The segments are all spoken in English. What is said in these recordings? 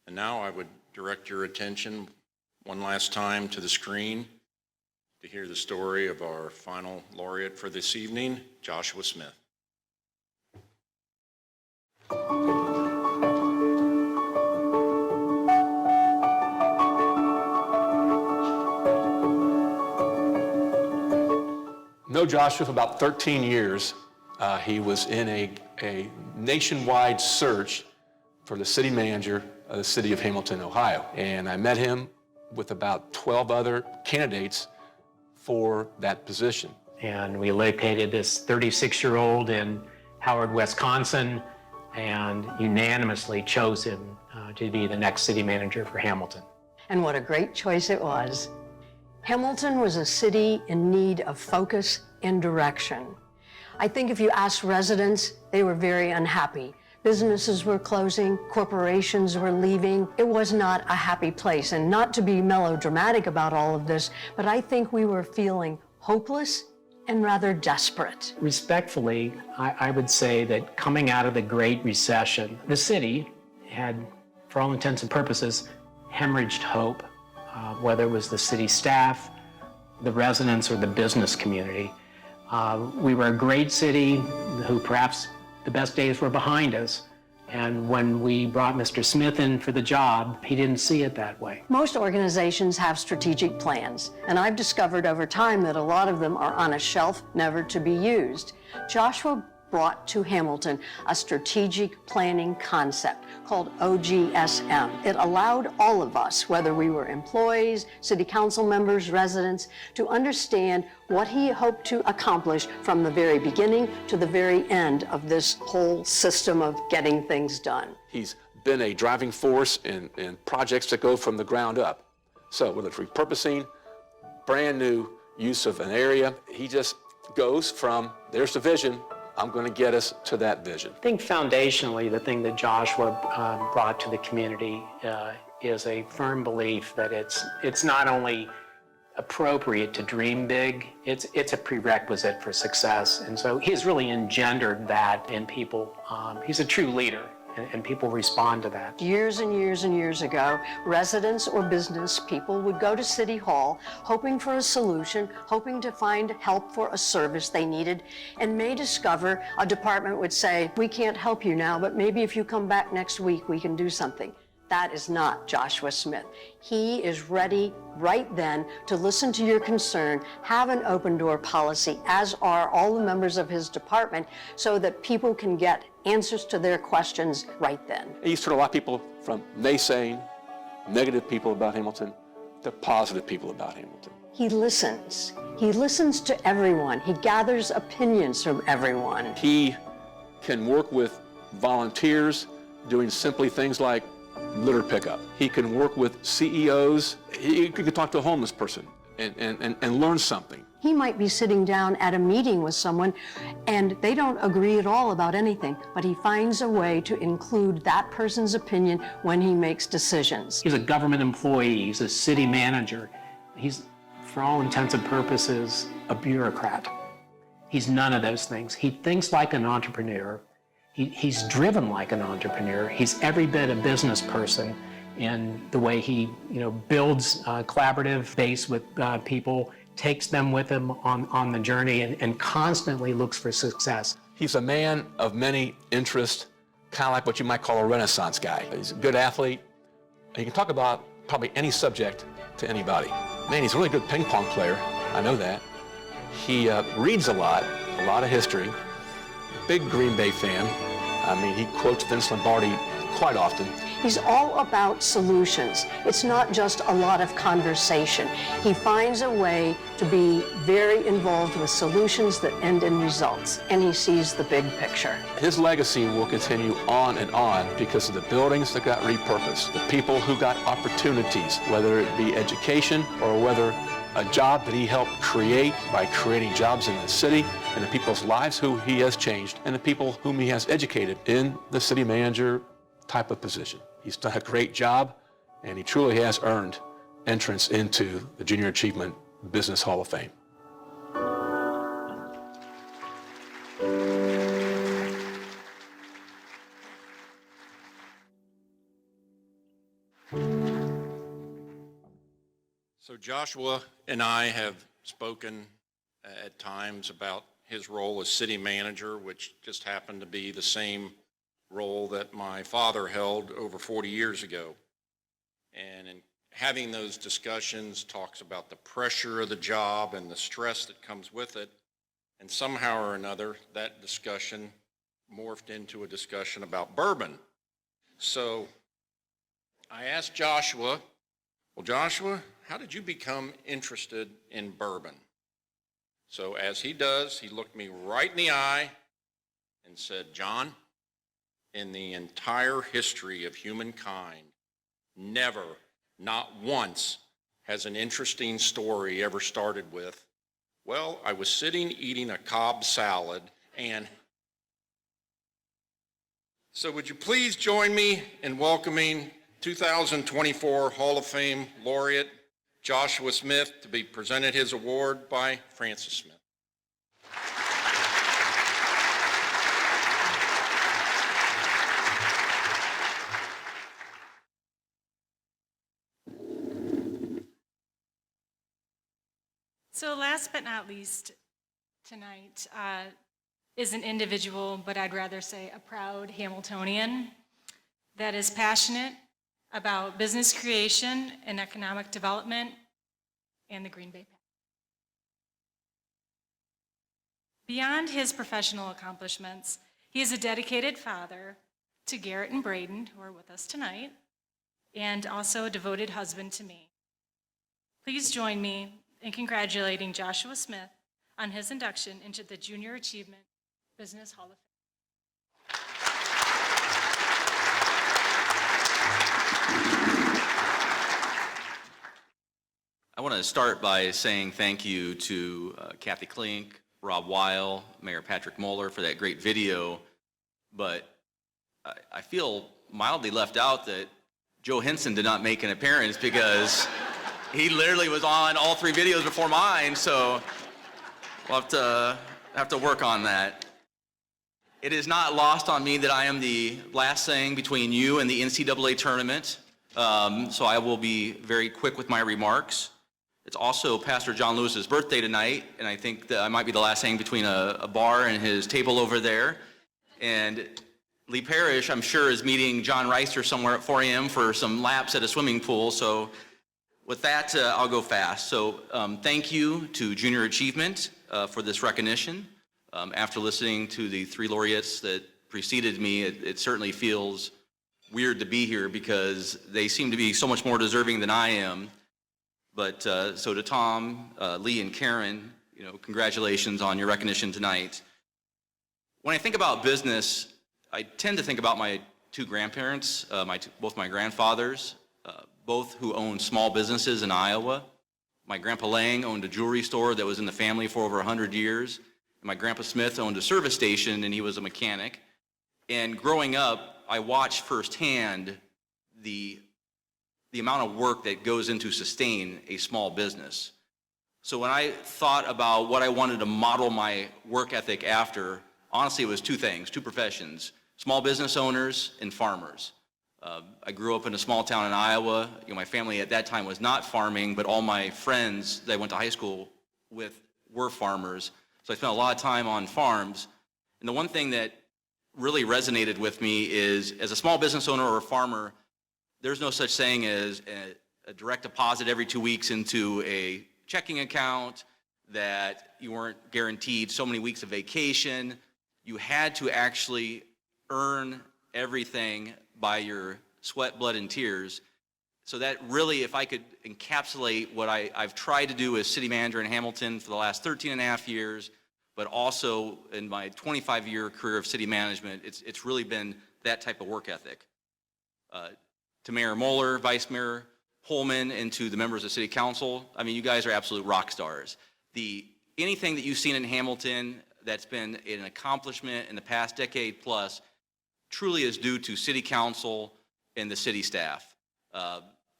And now I would direct your attention one last time to the screen to hear the story of our final laureate for this evening, Joshua Smith. Know Joshua for about 13 years. He was in a nationwide search for the city manager of the city of Hamilton, Ohio. And I met him with about 12 other candidates for that position. And we located this 36-year-old in Howard, Wisconsin, and unanimously chose him to be the next city manager for Hamilton. And what a great choice it was. Hamilton was a city in need of focus and direction. I think if you asked residents, they were very unhappy. Businesses were closing, corporations were leaving. It was not a happy place. And not to be melodramatic about all of this, but I think we were feeling hopeless and rather desperate. Respectfully, I would say that coming out of the Great Recession, the city had, for all intents and purposes, hemorrhaged hope, whether it was the city staff, the residents, or the business community. We were a great city who perhaps the best days were behind us. And when we brought Mr. Smith in for the job, he didn't see it that way. Most organizations have strategic plans, and I've discovered over time that a lot of them are on a shelf, never to be used. Joshua brought to Hamilton a strategic planning concept called OGSM. It allowed all of us, whether we were employees, city council members, residents, to understand what he hoped to accomplish from the very beginning to the very end of this whole system of getting things done. He's been a driving force in projects that go from the ground up. So whether it's repurposing, brand new use of an area, he just goes from, there's the vision, I'm going to get us to that vision. I think foundationally, the thing that Joshua brought to the community is a firm belief that it's not only appropriate to dream big, it's a prerequisite for success. And so he's really engendered that in people. He's a true leader, and people respond to that. Years and years and years ago, residents or business people would go to City Hall hoping for a solution, hoping to find help for a service they needed, and may discover a department would say, we can't help you now, but maybe if you come back next week, we can do something. That is not Joshua Smith. He is ready right then to listen to your concern, have an open door policy, as are all the members of his department, so that people can get answers to their questions right then. He's turned a lot of people from naysaying, negative people about Hamilton, to positive people about Hamilton. He listens. He listens to everyone. He gathers opinions from everyone. He can work with volunteers doing simply things like litter pickup. He can work with CEOs. He can talk to a homeless person and learn something. He might be sitting down at a meeting with someone and they don't agree at all about anything, but he finds a way to include that person's opinion when he makes decisions. He's a government employee, he's a city manager. He's, for all intents and purposes, a bureaucrat. He's none of those things. He thinks like an entrepreneur. He's driven like an entrepreneur. He's every bit a business person in the way he, builds a collaborative base with people, takes them with him on the journey, and constantly looks for success. He's a man of many interests, kind of like what you might call a Renaissance guy. He's a good athlete. He can talk about probably any subject to anybody. Man, he's a really good ping pong player. I know that. He reads a lot of history. Big Green Bay fan. I mean, he quotes Vince Lombardi quite often. He's all about solutions. It's not just a lot of conversation. He finds a way to be very involved with solutions that end in results, and he sees the big picture. His legacy will continue on and on because of the buildings that got repurposed, the people who got opportunities, whether it be education or whether a job that he helped create by creating jobs in the city and the people's lives who he has changed and the people whom he has educated in the city manager type of position. He's done a great job, and he truly has earned entrance into the Junior Achievement Business Hall of Fame. So Joshua and I have spoken at times about his role as city manager, which just happened to be the same role that my father held over 40 years ago. And in having those discussions, talks about the pressure of the job and the stress that comes with it. And somehow or another, that discussion morphed into a discussion about bourbon. So I asked Joshua, well, Joshua, how did you become interested in bourbon? So as he does, he looked me right in the eye and said, John, in the entire history of humankind, never, not once, has an interesting story ever started with, well, I was sitting eating a Cobb salad and... So would you please join me in welcoming 2024 Hall of Fame laureate Joshua Smith to be presented his award by Francis Smith. So last but not least tonight is an individual, but I'd rather say a proud Hamiltonian that is passionate about business creation and economic development and the Green Bay Path. Beyond his professional accomplishments, he is a dedicated father to Garrett and Braden, who are with us tonight, and also a devoted husband to me. Please join me in congratulating Joshua Smith on his induction into the Junior Achievement Business Hall of Fame. I want to start by saying thank you to Kathy Klink, Rob Weil, Mayor Patrick Moeller for that great video, but I feel mildly left out that Joe Henson did not make an appearance because he literally was on all three videos before mine, so we'll have to work on that. It is not lost on me that I am the last thing between you and the NCAA tournament, so I will be very quick with my remarks. It's also Pastor John Lewis's birthday tonight, and I think that I might be the last thing between a bar and his table over there. And Lee Parrish, I'm sure, is meeting John Reister somewhere at 4 a.m. for some laps at a swimming pool. So with that, I'll go fast. So thank you to Junior Achievement for this recognition. After listening to the three laureates that preceded me, it certainly feels weird to be here because they seem to be so much more deserving than I am. But so to Tom, Lee, and Karen, congratulations on your recognition tonight. When I think about business, I tend to think about my two grandparents, both my grandfathers, both who owned small businesses in Iowa. My Grandpa Lang owned a jewelry store that was in the family for over 100 years. And my Grandpa Smith owned a service station, and he was a mechanic. And growing up, I watched firsthand the amount of work that goes into sustain a small business. So when I thought about what I wanted to model my work ethic after, honestly, it was two things, two professions: small business owners and farmers. I grew up in a small town in Iowa. My family at that time was not farming, but all my friends that I went to high school with were farmers. So I spent a lot of time on farms. And the one thing that really resonated with me is, as a small business owner or a farmer, there's no such thing as a direct deposit every 2 weeks into a checking account, that you weren't guaranteed so many weeks of vacation. You had to actually earn everything by your sweat, blood, and tears. So that really, if I could encapsulate what I've tried to do as city manager in Hamilton for the last 13 and a half years, but also in my 25-year career of city management, it's really been that type of work ethic. To Mayor Moeller, Vice Mayor Holman, and to the members of City Council, I mean, you guys are absolute rock stars. Anything that you've seen in Hamilton that's been an accomplishment in the past decade plus truly is due to City Council and the city staff.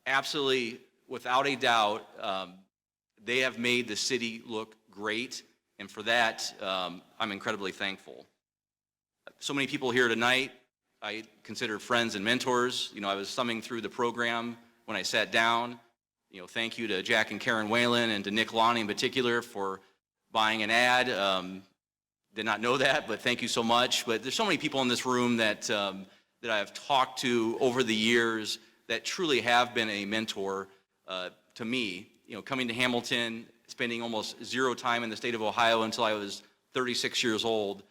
Absolutely, without a doubt, they have made the city look great, and for that, I'm incredibly thankful. So many people here tonight I consider friends and mentors. I was thumbing through the program when I sat down. Thank you to Jack and Karen Whalen and to Nick Lonnie in particular for buying an ad. Did not know that, but thank you so much. But there's so many people in this room that I have talked to over the years that truly have been a mentor to me. Coming to Hamilton, spending almost zero time in the state of Ohio until I was 36 years old.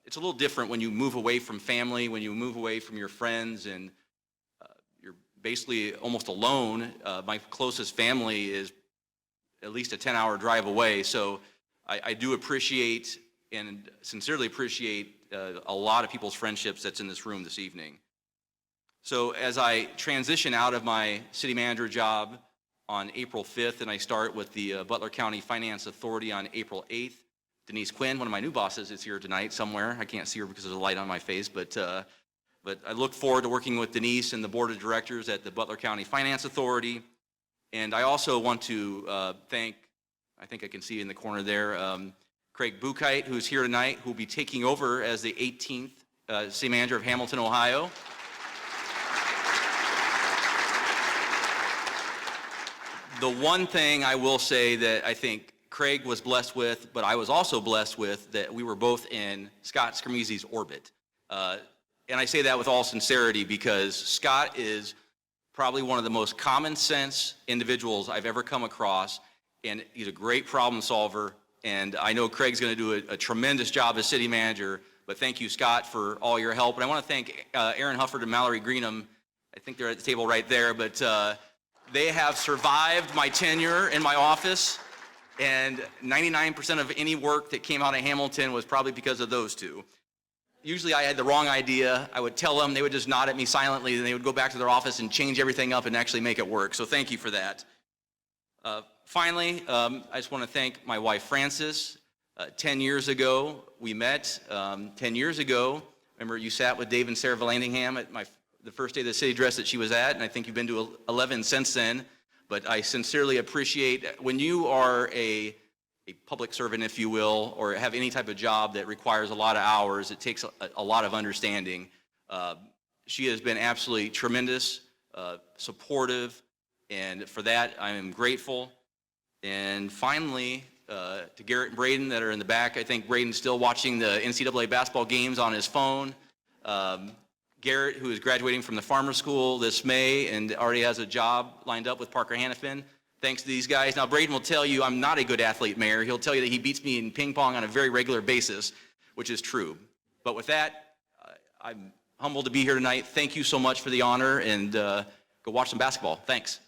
It's a little different when you move away from family, when you move away from your friends, and you're basically almost alone. My closest family is at least a 10-hour drive away, so I do appreciate and sincerely appreciate a lot of people's friendships that's in this room this evening. So as I transition out of my city manager job on April 5th, and I start with the Butler County Finance Authority on April 8th, Denise Quinn, one of my new bosses, is here tonight somewhere. I can't see her because there's a light on my face, but I look forward to working with Denise and the board of directors at the Butler County Finance Authority. And I also want to thank, I think I can see in the corner there, Craig Buchheit, who's here tonight, who will be taking over as the 18th city manager of Hamilton, Ohio. The one thing I will say that I think Craig was blessed with, but I was also blessed with, that we were both in Scott Skermese's orbit. And I say that with all sincerity because Scott is probably one of the most common sense individuals I've ever come across, and he's a great problem solver. And I know Craig's going to do a tremendous job as city manager, but thank you, Scott, for all your help. And I want to thank Aaron Hufford and Mallory Greenham. I think they're at the table right there, but they have survived my tenure in my office, and 99% of any work that came out of Hamilton was probably because of those two. Usually I had the wrong idea. I would tell them, they would just nod at me silently, and they would go back to their office and change everything up and actually make it work. So thank you for that. Finally, I just want to thank my wife, Frances. 10 years ago, we met. 10 years ago, remember you sat with Dave and Sarah Vallandingham at the first day of the city address that she was at, and I think you've been to 11 since then. But I sincerely appreciate when you are a public servant, if you will, or have any type of job that requires a lot of hours, it takes a lot of understanding. She has been absolutely tremendous, supportive, and for that I am grateful. And finally, to Garrett and Braden that are in the back, I think Braden's still watching the NCAA basketball games on his phone. Garrett, who is graduating from the Farmer School this May and already has a job lined up with Parker Hannafin. Thanks to these guys. Now, Braden will tell you I'm not a good athlete, Mayor. He'll tell you that he beats me in ping pong on a very regular basis, which is true. But with that, I'm humbled to be here tonight. Thank you so much for the honor, and go watch some basketball. Thanks.